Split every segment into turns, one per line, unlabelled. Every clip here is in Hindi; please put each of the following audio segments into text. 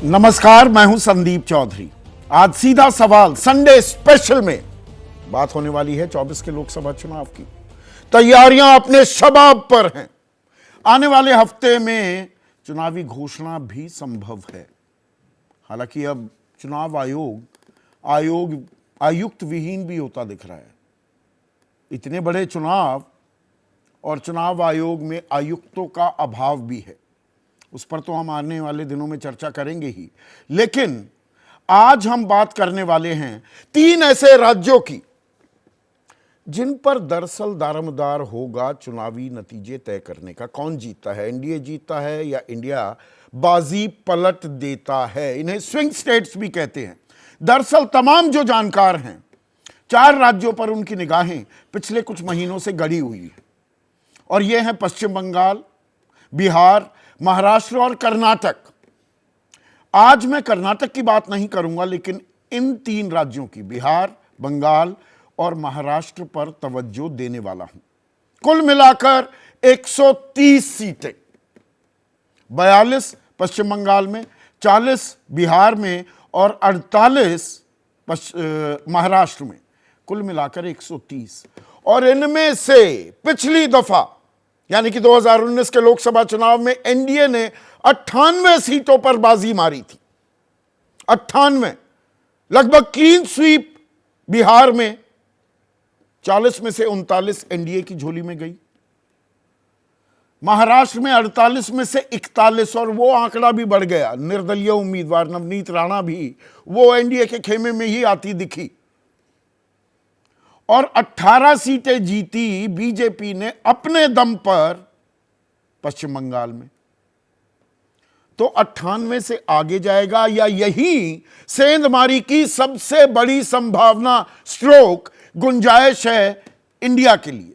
नमस्कार, मैं हूं संदीप चौधरी। आज सीधा सवाल संडे स्पेशल में बात होने वाली है 24 के लोकसभा चुनाव की। तैयारियां अपने शबाब पर हैं। आने वाले हफ्ते में चुनावी घोषणा भी संभव है। हालांकि अब चुनाव आयोग आयुक्त विहीन भी होता दिख रहा है। इतने बड़े चुनाव और चुनाव आयोग में आयुक्तों का अभाव भी है। उस पर तो हम आने वाले दिनों में चर्चा करेंगे ही, लेकिन आज हम बात करने वाले हैं 3 ऐसे राज्यों की जिन पर दरअसल दारोमदार होगा चुनावी नतीजे तय करने का। कौन जीतता है, एनडीए जीतता है या इंडिया बाजी पलट देता है। इन्हें स्विंग स्टेट्स भी कहते हैं। दरअसल तमाम जो जानकार हैं, 4 राज्यों पर उनकी निगाहें पिछले कुछ महीनों से गड़ी हुई हैं, और ये हैं पश्चिम बंगाल, बिहार, महाराष्ट्र और कर्नाटक। आज मैं कर्नाटक की बात नहीं करूंगा, लेकिन इन 3 राज्यों की, बिहार, बंगाल और महाराष्ट्र पर तवज्जो देने वाला हूं। कुल मिलाकर 130 सीटें, 42 पश्चिम बंगाल में, 40 बिहार में और 48 महाराष्ट्र में। कुल मिलाकर 130। और इनमें से पिछली दफा यानी कि 2019 के लोकसभा चुनाव में एनडीए ने 98 सीटों पर बाजी मारी थी। 98, लगभग क्लीन स्वीप बिहार में। 40 में से 39 एनडीए की झोली में गई। महाराष्ट्र में 48 में से 41, और वो आंकड़ा भी बढ़ गया। निर्दलीय उम्मीदवार नवनीत राणा भी वो एनडीए के खेमे में ही आती दिखी। और 18 सीटें जीती बीजेपी ने अपने दम पर पश्चिम बंगाल में। तो 98 से आगे जाएगा या यही सेंधमारी की सबसे बड़ी संभावना, स्ट्रोक, गुंजाइश है इंडिया के लिए।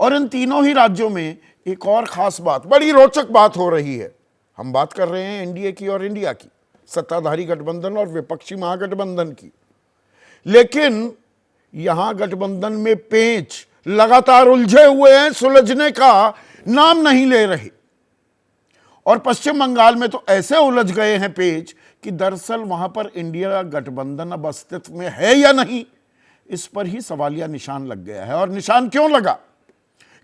और इन तीनों ही राज्यों में एक और खास बात, बड़ी रोचक बात हो रही है। हम बात कर रहे हैं एनडीए की और इंडिया की, सत्ताधारी गठबंधन और विपक्षी महागठबंधन की। लेकिन यहां गठबंधन में पेंच लगातार उलझे हुए हैं, सुलझने का नाम नहीं ले रहे। और पश्चिम बंगाल में तो ऐसे उलझ गए हैं पेंच कि दरअसल वहां पर इंडिया गठबंधन अब अस्तित्व में है या नहीं, इस पर ही सवालिया निशान लग गया है। और निशान क्यों लगा?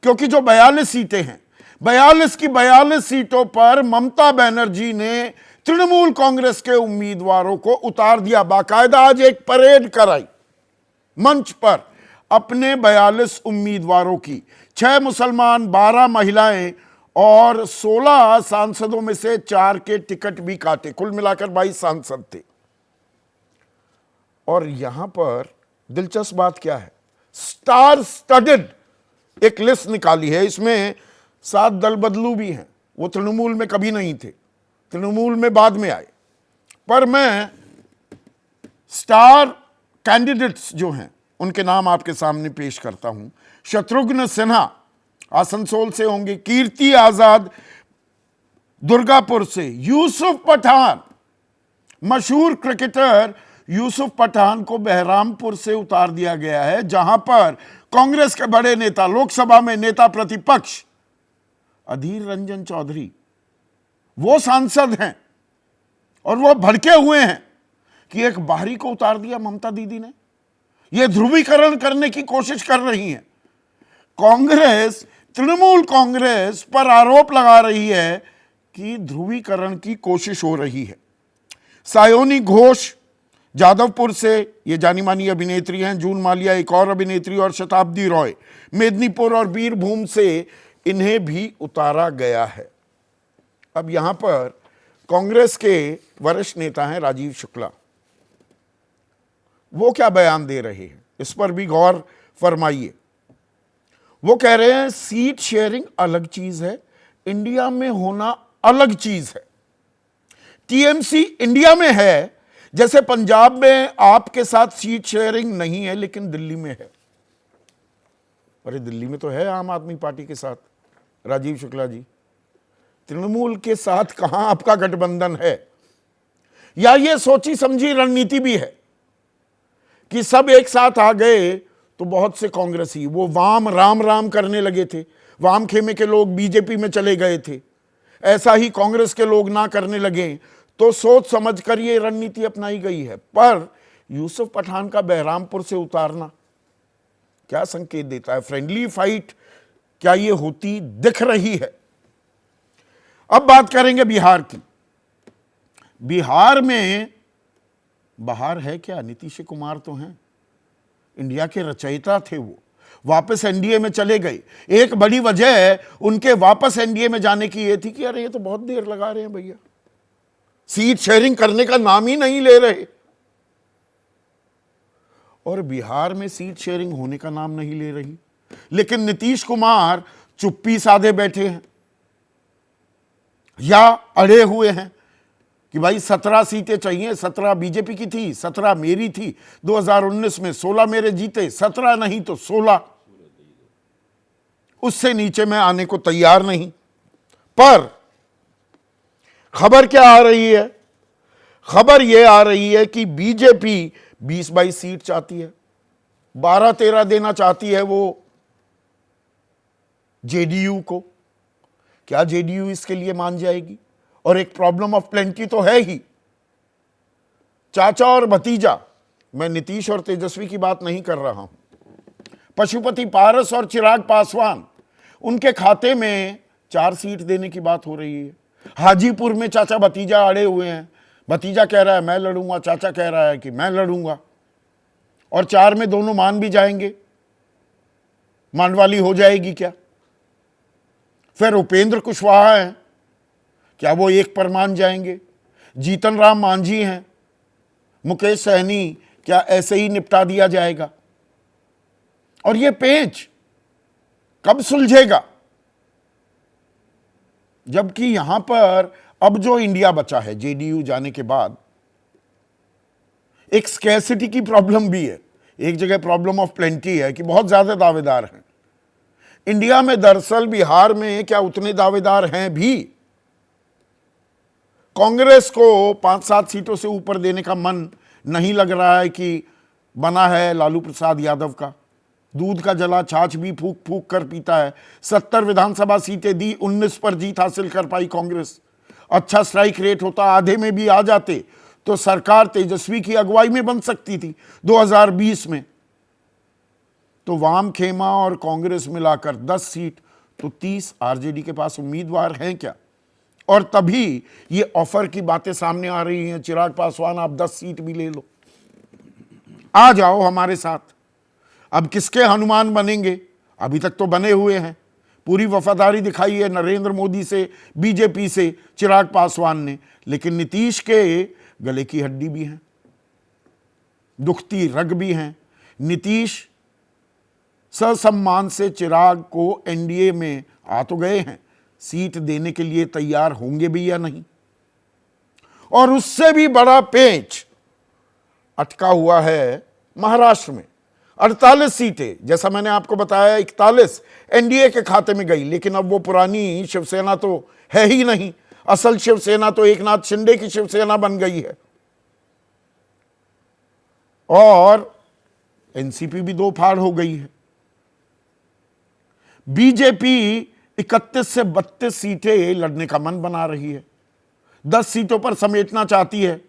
क्योंकि जो 42 सीटें हैं, 42 की 42 सीटों पर ममता बनर्जी ने तृणमूल कांग्रेस के उम्मीदवारों को उतार दिया। बाकायदा आज एक परेड कराई मंच पर अपने 42 उम्मीदवारों की। 6 मुसलमान, 12 महिलाएं और 16 सांसदों में से 4 के टिकट भी काटे। कुल मिलाकर 22 सांसद थे। और यहां पर दिलचस्प बात क्या है, स्टार स्टडेड एक लिस्ट निकाली है। इसमें 7 दल बदलू भी हैं। वो तृणमूल में कभी नहीं थे, तृणमूल में बाद में आए। पर मैं स्टार कैंडिडेट्स जो हैं उनके नाम आपके सामने पेश करता हूं। शत्रुघ्न सिन्हा आसनसोल से होंगे, कीर्ति आजाद दुर्गापुर से, यूसुफ पठान, मशहूर क्रिकेटर यूसुफ पठान को बहरामपुर से उतार दिया गया है, जहां पर कांग्रेस के बड़े नेता, लोकसभा में नेता प्रतिपक्ष अधीर रंजन चौधरी, वो सांसद हैं और वो भड़के हुए हैं कि एक बाहरी को उतार दिया ममता दीदी ने। ये ध्रुवीकरण करने की कोशिश कर रही हैं। कांग्रेस, तृणमूल कांग्रेस पर आरोप लगा रही है कि ध्रुवीकरण की कोशिश हो रही है। सायोनी घोष जादवपुर से, ये जानी मानी अभिनेत्री हैं। जून मालिया एक और अभिनेत्री, और शताब्दी रॉय मेदिनीपुर और बीरभूम से इन्हें भी उतारा गया है। अब यहां पर कांग्रेस के वरिष्ठ नेता हैं राजीव शुक्ला। वो क्या बयान दे रहे हैं, इस पर भी गौर फरमाइए। वो कह रहे हैं सीट शेयरिंग अलग चीज है, इंडिया में होना अलग चीज है। टीएमसी इंडिया में है, जैसे पंजाब में आपके साथ सीट शेयरिंग नहीं है लेकिन दिल्ली में है। अरे दिल्ली में तो है आम आदमी पार्टी के साथ, राजीव शुक्ला जी। तृणमूल के साथ कहां आपका गठबंधन है? या ये सोची समझी रणनीति भी है कि सब एक साथ आ गए तो बहुत से कांग्रेसी वो वाम राम राम करने लगे थे, वाम खेमे के लोग बीजेपी में चले गए थे, ऐसा ही कांग्रेस के लोग ना करने लगे तो सोच समझ कर ये रणनीति अपनाई गई है। पर यूसुफ पठान का बहरामपुर से उतारना क्या संकेत देता है? फ्रेंडली फाइट क्या ये होती दिख रही है? अब बात करेंगे बिहार की। बिहार में बाहर है क्या? नीतीश कुमार तो हैं, इंडिया के रचयिता थे, वो वापस एनडीए में चले गए। एक बड़ी वजह उनके वापस एनडीए में जाने की ये थी कि अरे ये तो बहुत देर लगा रहे हैं भैया, सीट शेयरिंग करने का नाम ही नहीं ले रहे। और बिहार में सीट शेयरिंग होने का नाम नहीं ले रही, लेकिन नीतीश कुमार चुप्पी साधे बैठे हैं या अड़े हुए हैं कि भाई 17 सीटें चाहिए। 17 बीजेपी की थी, 17 मेरी थी। 2019 में 16 मेरे जीते, 17 नहीं तो 16, उससे नीचे मैं आने को तैयार नहीं। पर खबर क्या आ रही है? खबर यह आ रही है कि बीजेपी 20-22 सीट चाहती है, 12-13 देना चाहती है वो जेडीयू को। क्या जेडीयू इसके लिए मान जाएगी? और एक प्रॉब्लम ऑफ प्लेंटी तो है ही, चाचा और भतीजा। मैं नीतीश और तेजस्वी की बात नहीं कर रहा हूं, पशुपति पारस और चिराग पासवान, उनके खाते में 4 सीट देने की बात हो रही है। हाजीपुर में चाचा भतीजा अड़े हुए हैं, भतीजा कह रहा है मैं लड़ूंगा, चाचा कह रहा है कि मैं लड़ूंगा, और 4 में दोनों मान भी जाएंगे। मांडवाली हो जाएगी क्या? फिर उपेंद्र कुशवाहा हैं, क्या वो 1 पर मान जाएंगे? जीतन राम मांझी हैं, मुकेश सहनी, क्या ऐसे ही निपटा दिया जाएगा? और ये पेच कब सुलझेगा? जबकि यहां पर अब जो इंडिया बचा है जेडीयू जाने के बाद, एक स्कैर्सिटी की प्रॉब्लम भी है। एक जगह प्रॉब्लम ऑफ प्लेंटी है कि बहुत ज्यादा दावेदार हैं। इंडिया में दरअसल बिहार में क्या उतने दावेदार हैं भी? कांग्रेस को 5-7 सीटों से ऊपर देने का मन नहीं लग रहा है कि बना है लालू प्रसाद यादव का। दूध का जला छाछ भी फूक फूक कर पीता है। 70 विधानसभा सीटें दी, 19 पर जीत हासिल कर पाई कांग्रेस। अच्छा स्ट्राइक रेट होता, आधे में भी आ जाते तो सरकार तेजस्वी की अगुवाई में बन सकती थी 2020 में। तो वाम खेमा और कांग्रेस मिलाकर 10 सीट, तो 30 आरजेडी के पास उम्मीदवार हैं क्या? और तभी ये ऑफर की बातें सामने आ रही हैं, चिराग पासवान आप 10 सीट भी ले लो, आ जाओ हमारे साथ। अब किसके हनुमान बनेंगे? अभी तक तो बने हुए हैं, पूरी वफादारी दिखाई है नरेंद्र मोदी से, बीजेपी से चिराग पासवान ने, लेकिन नीतीश के गले की हड्डी भी हैं, दुखती रग भी हैं। नीतीश ससम्मान से चिराग को एनडीए में आ तो गए हैं, सीट देने के लिए तैयार होंगे भी या नहीं? और उससे भी बड़ा पेच अटका हुआ है महाराष्ट्र में। 48 सीटें, जैसा मैंने आपको बताया 41 एनडीए के खाते में गई, लेकिन अब वो पुरानी शिवसेना तो है ही नहीं। असल शिवसेना तो एकनाथ शिंदे की शिवसेना बन गई है। और एनसीपी भी 2 फाड़ हो गई है। बीजेपी 31 से 32 सीटें लड़ने का मन बना रही है, 10 सीटों पर समेटना चाहती है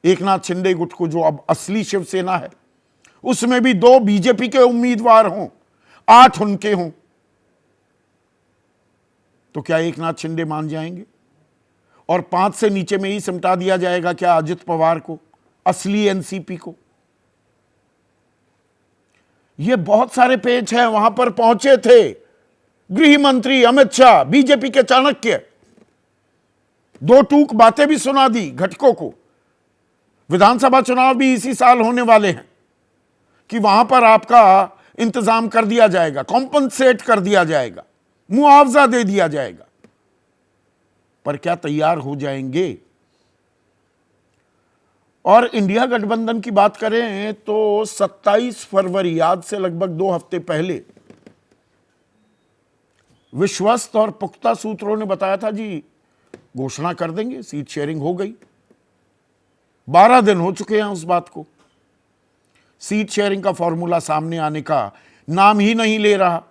एकनाथ शिंदे गुट को, जो अब असली शिवसेना है। उसमें भी 2 बीजेपी के उम्मीदवार हों, 8 उनके हों, तो क्या एकनाथ शिंदे मान जाएंगे? और 5 से नीचे में ही सिमटा दिया जाएगा क्या अजित पवार को, असली एनसीपी को? ये बहुत सारे पेच हैं। वहां पर पहुंचे थे गृह मंत्री अमित शाह, बीजेपी के चाणक्य, 2 टूक बातें भी सुना दी घटकों को। विधानसभा चुनाव भी इसी साल होने वाले हैं कि वहां पर आपका इंतजाम कर दिया जाएगा, कॉम्पनसेट कर दिया जाएगा, मुआवजा दे दिया जाएगा। पर क्या तैयार हो जाएंगे? और इंडिया गठबंधन की बात करें तो 27 फरवरी, आज से लगभग 2 हफ्ते पहले, विश्वस्त और पुख्ता सूत्रों ने बताया था जी घोषणा कर देंगे, सीट शेयरिंग हो गई। 12 दिन हो चुके हैं उस बात को। सीट शेयरिंग का फॉर्मूला सामने आने का नाम ही नहीं ले रहा।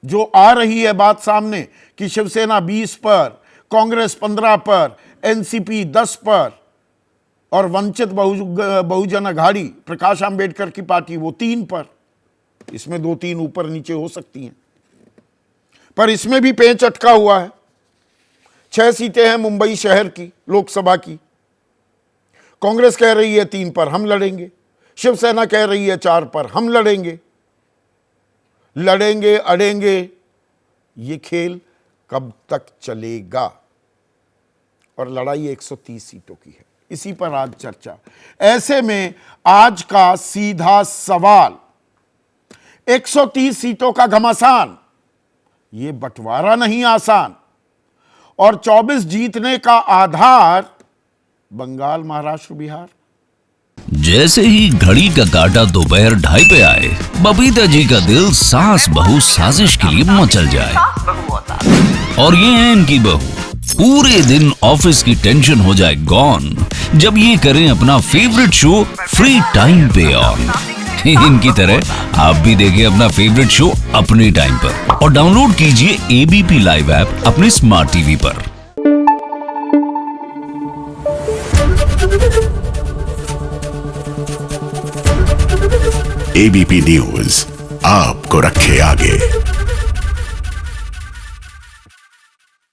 जो आ रही है बात सामने कि शिवसेना 20 पर, कांग्रेस 15 पर, एनसीपी 10 पर और वंचित बहुजन अघाड़ी प्रकाश आंबेडकर की पार्टी वो 3 पर, इसमें 2-3 ऊपर नीचे हो सकती हैं, पर इसमें भी पेंच अटका हुआ है। 6 सीटें हैं मुंबई शहर की लोकसभा की। कांग्रेस कह रही है 3 पर हम लड़ेंगे, शिवसेना कह रही है 4 पर हम लड़ेंगे। लड़ेंगे अड़ेंगे, ये खेल कब तक चलेगा? और लड़ाई 130 सीटों की है, इसी पर आज चर्चा। ऐसे में आज का सीधा सवाल, 130 सीटों का घमासान, ये बंटवारा नहीं आसान, और 24 जीतने का आधार बंगाल, महाराष्ट्र, बिहार।
जैसे ही घड़ी का काटा दोपहर 2:30 पे आए, बबीता जी का दिल सास बहू साजिश के लिए मचल जाए। और ये है इनकी बहू, पूरे दिन ऑफिस की टेंशन हो जाए गॉन जब ये करें अपना फेवरेट शो फ्री टाइम पे ऑन। इनकी तरह आप भी देखें अपना फेवरेट शो अपने टाइम पर और डाउनलोड कीजिए एबीपी लाइव ऐप अपने स्मार्ट टीवी पर।
एबीपी न्यूज आपको रखे आगे।